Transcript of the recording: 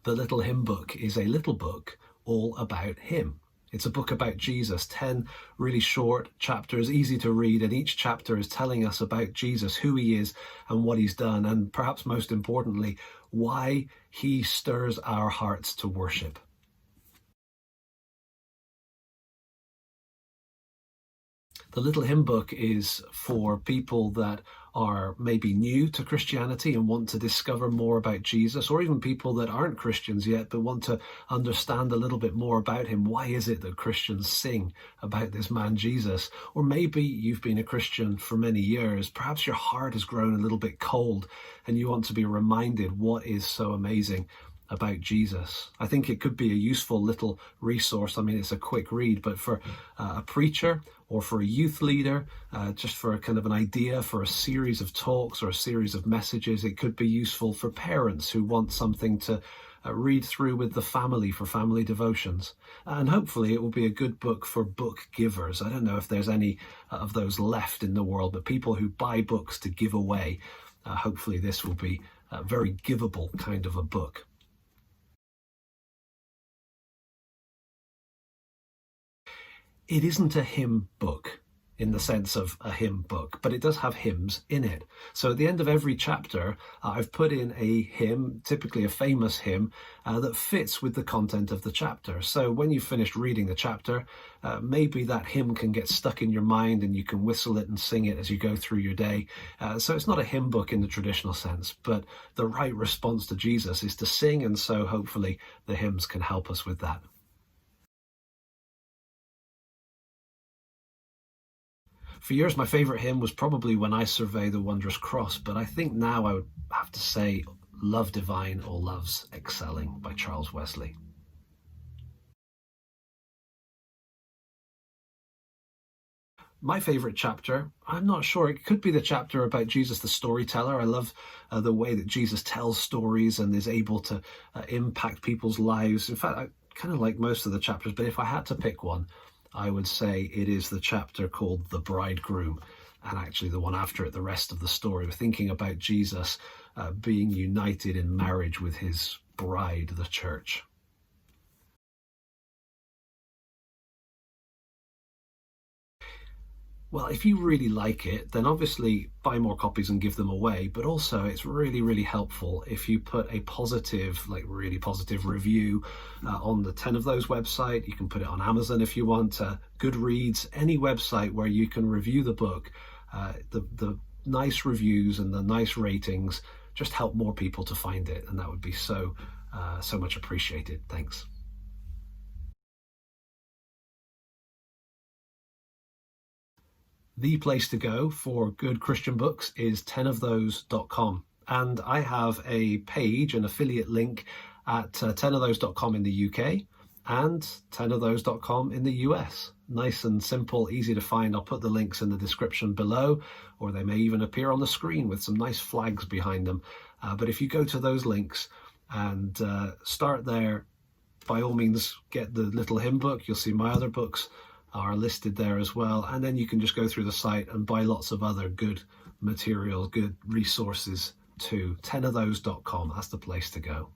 The Little Hymn Book is a little book all about him. It's a book about Jesus, 10 really short chapters, easy to read, and each chapter is telling us about Jesus, who he is and what he's done, and perhaps most importantly, why he stirs our hearts to worship. The Little Hymn Book is for people that are maybe new to Christianity and want to discover more about Jesus, or even people that aren't Christians yet but want to understand a little bit more about him. Why is it that Christians sing about this man Jesus? Or maybe you've been a Christian for many years. Perhaps your heart has grown a little bit cold and you want to be reminded what is so amazing about Jesus. I think it could be a useful little resource. I mean, it's a quick read, but for a preacher or for a youth leader, just for a kind of an idea for a series of talks or a series of messages, it could be useful for parents who want something to read through with the family for family devotions. And hopefully it will be a good book for book givers. I don't know if there's any of those left in the world, but people who buy books to give away, hopefully this will be a very giveable kind of a book. It isn't a hymn book in the sense of a hymn book, but it does have hymns in it. So at the end of every chapter, I've put in a hymn, typically a famous hymn, that fits with the content of the chapter. So when you've finished reading the chapter, maybe that hymn can get stuck in your mind and you can whistle it and sing it as you go through your day. So it's not a hymn book in the traditional sense, but the right response to Jesus is to sing, and so hopefully the hymns can help us with that. For years, my favourite hymn was probably When I Survey the Wondrous Cross, but I think now I would have to say Love Divine or Love's Excelling by Charles Wesley. My favourite chapter, I'm not sure, it could be the chapter about Jesus the storyteller. I love the way that Jesus tells stories and is able to impact people's lives. In fact, I kind of like most of the chapters, but if I had to pick one, I would say it is the chapter called The Bridegroom, and actually the one after it, the rest of the story. We're thinking about Jesus being united in marriage with his bride, the church. Well, if you really like it, then obviously buy more copies and give them away. But also it's really, really helpful if you put a positive, like really positive review on the 10 of those website. You can put it on Amazon if you want, Goodreads, any website where you can review the book. The nice reviews and the nice ratings just help more people to find it. And that would be so much appreciated. Thanks. The place to go for good Christian books is 10ofthose.com. And I have a page, an affiliate link at 10ofthose.com in the UK and 10ofthose.com in the US. Nice and simple, easy to find. I'll put the links in the description below, or they may even appear on the screen with some nice flags behind them. But if you go to those links and start there, by all means, get the Little Hymn Book. You'll see my other books are listed there as well, and then you can just go through the site and buy lots of other good materials, good resources too. 10ofthose.com, that's the place to go.